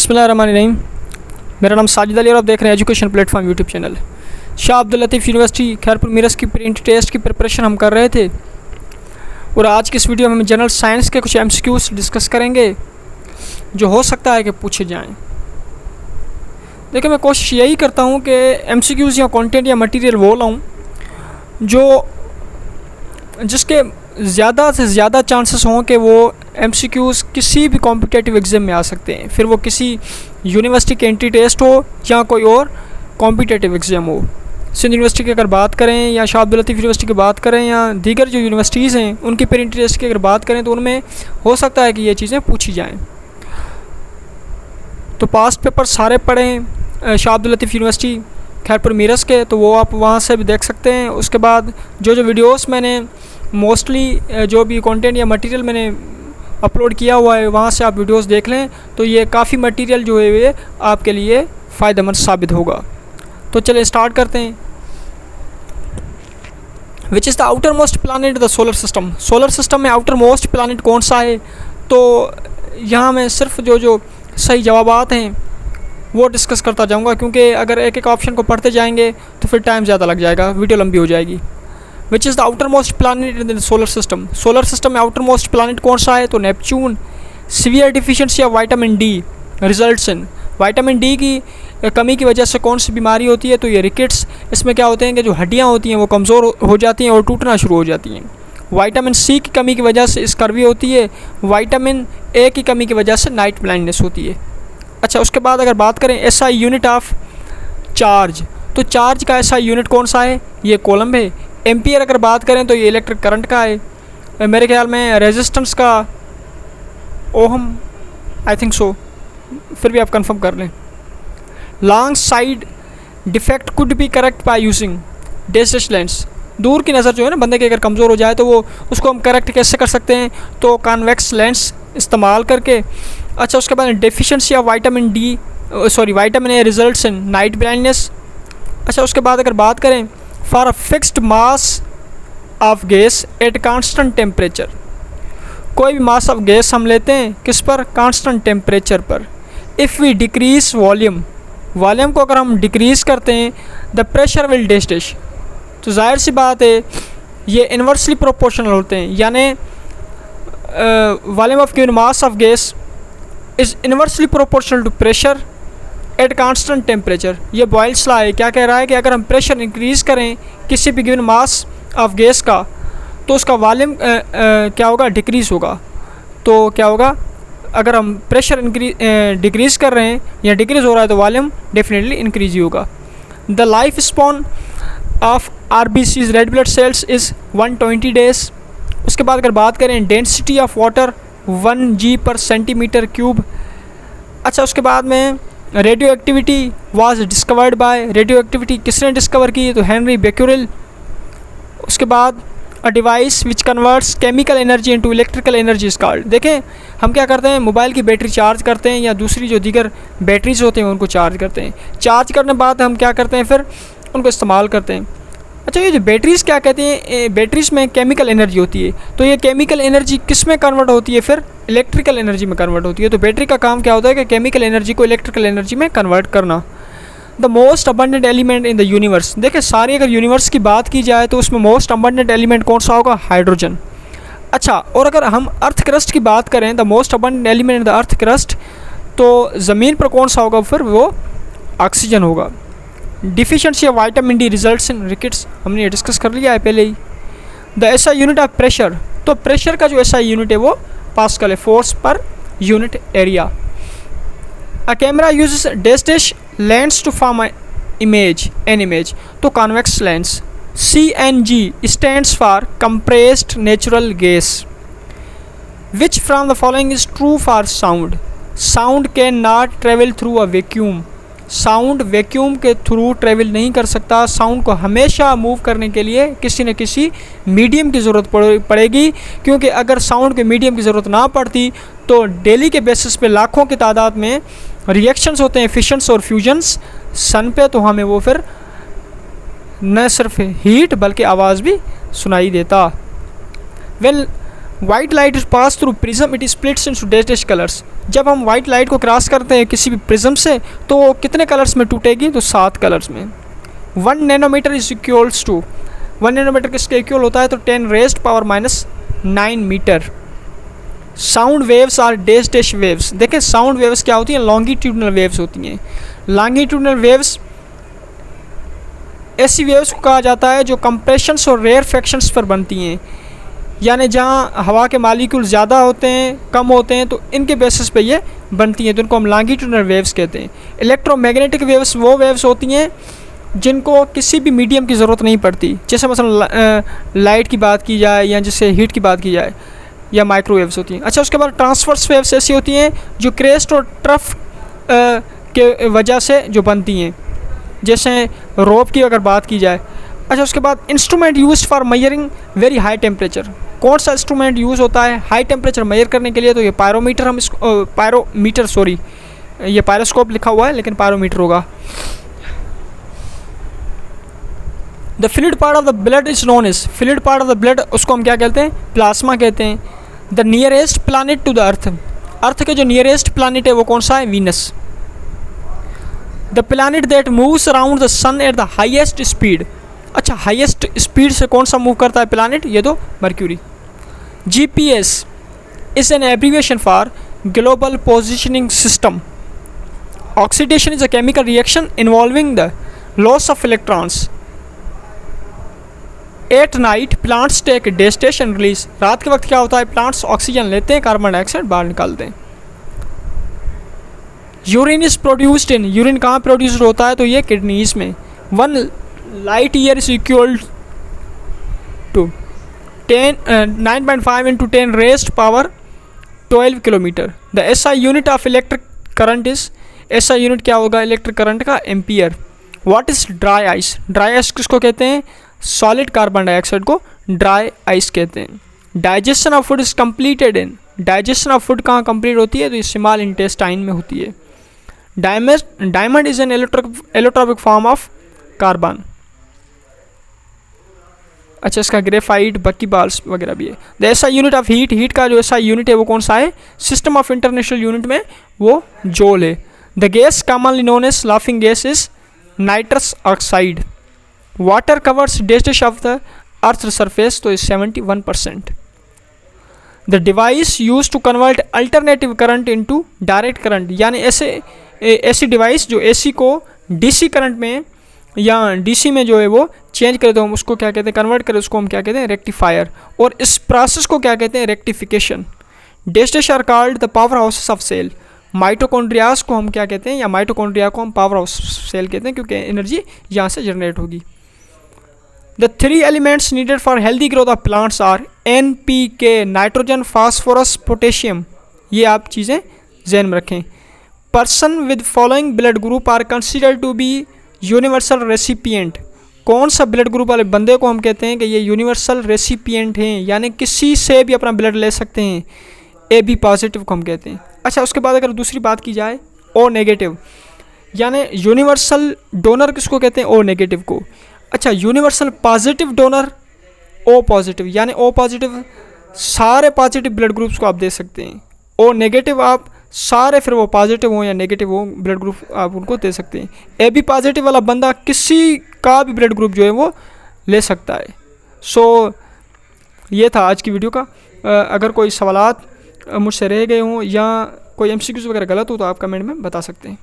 बिस्मिल्लाहिर्रहमानिर्रहीम। मेरा नाम साजिद अली और आप देख रहे हैं education platform YouTube channel. Shah Abdul Latif university Khairpur Mirs की प्रिंट टेस्ट की प्रिपरेशन हम कर रहे थे और आज की इस वीडियो में हम जनरल साइंस के कुछ MCQs डिस्कस करेंगे जो हो सकता है कि पूछे जाएं। देखिए, मैं कोशिश यही करता हूं कि MCQs या कंटेंट या मटेरियल वो लाऊं जो जिसके ज़्यादा से ज़्यादा चांसेस हों कि वो MCQs किसी भी कॉम्पिटिटिव एग्ज़ाम में आ सकते हैं, फिर वो किसी यूनिवर्सिटी के एंट्री टेस्ट हो या कोई और कॉम्पिटिटिव एग्ज़ाम हो। सिंध यूनिवर्सिटी की अगर बात करें या शाह अब्दुल लतीफ़ यूनिवर्सिटी की बात करें या दीगर जो यूनिवर्सिटीज़ हैं उनकी एंट्री टेस्ट की अगर बात करें तो उनमें हो सकता है कि ये चीज़ें पूछी जाएँ। तो पास्ट पेपर सारे पढ़ें शाह अब्दुल लतीफ़ यूनिवर्सिटी खैरपुर मीरस के, तो वो आप वहाँ से भी देख सकते हैं। उसके बाद जो वीडियोस मैंने मोस्टली जो भी कंटेंट या मटेरियल मैंने अपलोड किया हुआ है वहाँ से आप वीडियोस देख लें, तो ये काफ़ी मटेरियल जो है ये आपके लिए फ़ायदेमंद साबित होगा। तो चलिए स्टार्ट करते हैं। Which is the outer most planet the solar system. Solar system में आउटर मोस्ट प्लानट कौन सा है? तो यहाँ मैं सिर्फ जो सही जवाबात हैं वो डिस्कस करता जाऊँगा, क्योंकि अगर एक एक ऑप्शन को पढ़ते जाएंगे तो फिर टाइम ज़्यादा लग जाएगा, वीडियो लंबी हो जाएगी। Which is the outer most planet in the solar system. Solar system में आउटर मोस्ट प्लानट कौन सा है? तो Neptune. Severe deficiency of vitamin D results in. Vitamin D की कमी की वजह से कौन सी बीमारी होती है? तो ये रिकेट्स। इसमें क्या होते हैं कि जो हड्डियाँ होती हैं वो कमज़ोर हो जाती हैं और टूटना शुरू हो जाती हैं। विटामिन सी की कमी की वजह से स्कर्वी होती है। विटामिन ए की कमी की वजह से नाइट ब्लाइंडनेस होती है। अच्छा, उसके बाद अगर बात करें SI यूनिट ऑफ चार्ज, तो चार्ज का SI यूनिट कौन सा है? ये कूलम्ब है। एम्पियर अगर बात करें तो ये इलेक्ट्रिक करंट का है। मेरे ख्याल में रेजिस्टेंस का ओहम, आई थिंक सो, फिर भी आप कंफर्म कर लें। Long side defect could be correct by using dash lens. दूर की नज़र जो है ना बंदे की अगर कमज़ोर हो जाए तो वो उसको हम करेक्ट कैसे कर सकते हैं? तो कॉन्वेक्स लेंस इस्तेमाल करके। अच्छा, उसके बाद deficiency of vitamin A results in night blindness. अच्छा, उसके बाद अगर बात करें for a fixed mass of gas at constant temperature. कोई भी मास ऑफ गैस हम लेते हैं किस पर? कांस्टेंट टेम्परेचर पर। If we decrease volume, volume को अगर हम डिक्रीज़ करते हैं, द प्रेशर विल डैश। तो जाहिर सी बात है ये इन्वर्सली प्रोपोर्शनल होते हैं, यानी volume of given mass of gas is inversely proportional to pressure at constant temperature. ये बॉयल्स लॉ है। क्या कह रहा है कि अगर हम प्रेशर इंक्रीज़ करें किसी भी गिवन मास ऑफ गैस का तो उसका वॉल्यूम क्या होगा? डिक्रीज़ होगा। तो क्या होगा? अगर हम प्रेशर डिक्रीज़ कर रहे हैं या डिक्रीज़ हो रहा है तो वॉल्यूम डेफिनेटली इंक्रीज़ ही होगा। The life spawn of RBC's red blood cells is 120 days. उसके बाद अगर बात करें डेंसिटी ऑफ वाटर 1 g/cm³। अच्छा, उसके बाद में radio activity was discovered by. Radio activity किसने डिस्कवर की? तो हेनरी बेक्यूरेल। उसके बाद a device which converts chemical energy into electrical energy is called. देखें, हम क्या करते हैं, मोबाइल की बैटरी चार्ज करते हैं या दूसरी जो दीगर बैटरीज होते हैं उनको चार्ज करते हैं। चार्ज करने के बाद हम क्या करते हैं, फिर उनको इस्तेमाल करते हैं। अच्छा, ये जो बैटरीज़ क्या कहते हैं, बैटरीज़ में केमिकल एनर्जी होती है, तो ये केमिकल एनर्जी किस में कन्वर्ट होती है? फिर इलेक्ट्रिकल एनर्जी में कन्वर्ट होती है। तो बैटरी का काम क्या होता है कि केमिकल एनर्जी को इलेक्ट्रिकल एनर्जी में कन्वर्ट करना। The most abundant element in the universe. देखिए, सारी अगर यूनिवर्स की बात की जाए तो उसमें मोस्ट अबंडेंट एलिमेंट कौन सा होगा? हाइड्रोजन। अच्छा, और अगर हम अर्थ क्रस्ट की बात करें, the most abundant element in the earth crust, तो ज़मीन पर कौन सा होगा? फिर वो ऑक्सीजन होगा। Deficiency of vitamin D results in rickets, हमने ये डिस्कस कर लिया है पहले ही। The SI unit of pressure, तो प्रेशर का जो SI यूनिट है वो पास्कल है, force per unit area. A camera uses dash lens to form an image, तो convex lens. CNG stands for compressed natural gas. Which from the following is true for sound. Sound can not travel through a vacuum. Sound vacuum के through travel नहीं कर सकता। Sound को हमेशा move करने के लिए किसी न किसी मीडियम की ज़रूरत पड़ेगी, क्योंकि अगर साउंड के मीडियम की ज़रूरत ना पड़ती तो डेली के बेसिस पे लाखों की तादाद में रिएक्शंस होते हैं, फिशंस और फ्यूजन्स सन पे, तो हमें वो फिर न सिर्फ हीट बल्कि आवाज़ भी सुनाई देता। Well, white light pass through prism it splits into dash colours. जब हम वाइट लाइट को क्रॉस करते हैं किसी भी प्रिज्म से तो वो कितने कलर्स में टूटेगी, तो 7 कलर्स में। 1 nanometre is equals to, 1 nanometre किसके इक्वल होता है, तो 10⁻⁹ metre. Sound waves are dash waves. देखें साउंड वेव्स क्या होती हैं, लॉन्गिट्यूडनल वेव्स होती हैं। लॉन्गिट्यूडनल वेव्स ऐसी वेव्स को कहा जाता है जो कंप्रेशंस और रेयरफेक्शंस पर बनती हैं, यानी जहाँ हवा के मालिक्यूल ज़्यादा होते हैं कम होते हैं तो इनके बेसिस पे ये बनती हैं, तो इनको हम लॉन्गिट्यूडनल वेव्स कहते हैं। इलेक्ट्रोमैग्नेटिक वेव्स वो वेव्स होती हैं जिनको किसी भी मीडियम की ज़रूरत नहीं पड़ती, जैसे मसलन लाइट की बात की जाए या जैसे हीट की बात की जाए, या माइक्रोवेव्स होती हैं। अच्छा, उसके बाद ट्रांसवर्स वेव्स ऐसी होती हैं जो क्रेस्ट और ट्रफ के वजह से जो बनती हैं, जैसे रोप की अगर बात की जाए। अच्छा, उसके बाद instrument used for measuring very high temperature. कौन सा इंस्ट्रूमेंट यूज़ होता है हाई टेम्परेचर मेजर करने के लिए, तो ये पायरोमीटर, हम इसको पायरोमीटर सॉरी ये पायरोस्कोप लिखा हुआ है लेकिन पायरोमीटर होगा। The fluid part of the blood is known as, fluid part of the blood उसको हम क्या कहते हैं, प्लाज्मा कहते हैं। The nearest planet to the earth, earth के जो नियरेस्ट प्लानिट है वो कौन सा है, Venus. The planet that moves around the sun at the highest speed. अच्छा, हाईएस्ट स्पीड से कौन सा मूव करता है प्लानिट, ये तो Mercury. GPS is an abbreviation for Global Positioning System. Oxidation is a chemical reaction involving the loss of electrons. At night, plants take dash and release. रात के वक्त क्या होता है, प्लांट्स ऑक्सीजन लेते हैं, कार्बन डाइऑक्साइड बाहर निकालते हैं। Urine is produced in, urine कहाँ प्रोड्यूस्ड होता है, तो ये किडनीज में। 1 light year is equal to 9.5 into 10 raised power 12 kilometre. The SI unit of electric current is, SI unit क्या होगा इलेक्ट्रिक करंट का, ampere. What is dry ice, dry ice किसको कहते हैं, सॉलिड कार्बन डाइऑक्साइड को dry ice कहते हैं। Digestion of food is completed in, digestion of food कहाँ कंप्लीट होती है, तो स्मॉल इंटेस्टाइन में होती है। Diamond is an allotropic form of carbon. अच्छा, इसका ग्रेफाइट बकीबाल्स वगैरह भी है। The SI unit of heat, heat का जो SI यूनिट है वो कौन सा है, सिस्टम ऑफ इंटरनेशनल यूनिट में वो जूल है। The gas commonly known as laughing gas is nitrous oxide. Water covers dash of the earth surface, तो 71%। The device use to convert alternative current into direct current, यानी ऐसी device जो AC को DC current में या DC में जो है वो चेंज करे तो हम उसको क्या कहते हैं, कन्वर्ट करें, उसको हम क्या कहते हैं, रेक्टिफायर। और इस प्रोसेस को क्या कहते हैं, rectification. Dash are called the power houses of cell. Mitochondrias को हम क्या कहते हैं, या माइटोकॉन्ड्रिया को हम पावर हाउस सेल कहते हैं, क्योंकि एनर्जी यहाँ से जनरेट होगी। The 3 elements needed for healthy growth of plants are NPK, nitrogen, phosphorus, potassium. ये आप चीज़ें जहन में रखें। Person with following blood group are considered to be universal recipient. कौन सा ब्लड ग्रुप वाले बंदे को हम कहते हैं कि ये यूनिवर्सल रेसिपिएंट हैं, यानी किसी से भी अपना ब्लड ले सकते हैं, AB पॉजिटिव को हम कहते हैं। अच्छा, उसके बाद अगर दूसरी बात की जाए O नेगेटिव, यानी यूनिवर्सल डोनर किसको कहते हैं, O नेगेटिव को। अच्छा, universal positive donor O positive, यानी O पॉजिटिव सारे पॉजिटिव ब्लड ग्रुप्स को आप दे सकते हैं। O नेगेटिव आप सारे, फिर वो पॉजिटिव हो या नेगेटिव हो, ब्लड ग्रुप आप उनको दे सकते हैं। AB पॉजिटिव वाला बंदा किसी का भी ब्लड ग्रुप जो है वो ले सकता है। सो ये था आज की वीडियो का। अगर कोई सवालात मुझसे रह गए हों या कोई MCQs वगैरह गलत हो तो आप कमेंट में बता सकते हैं।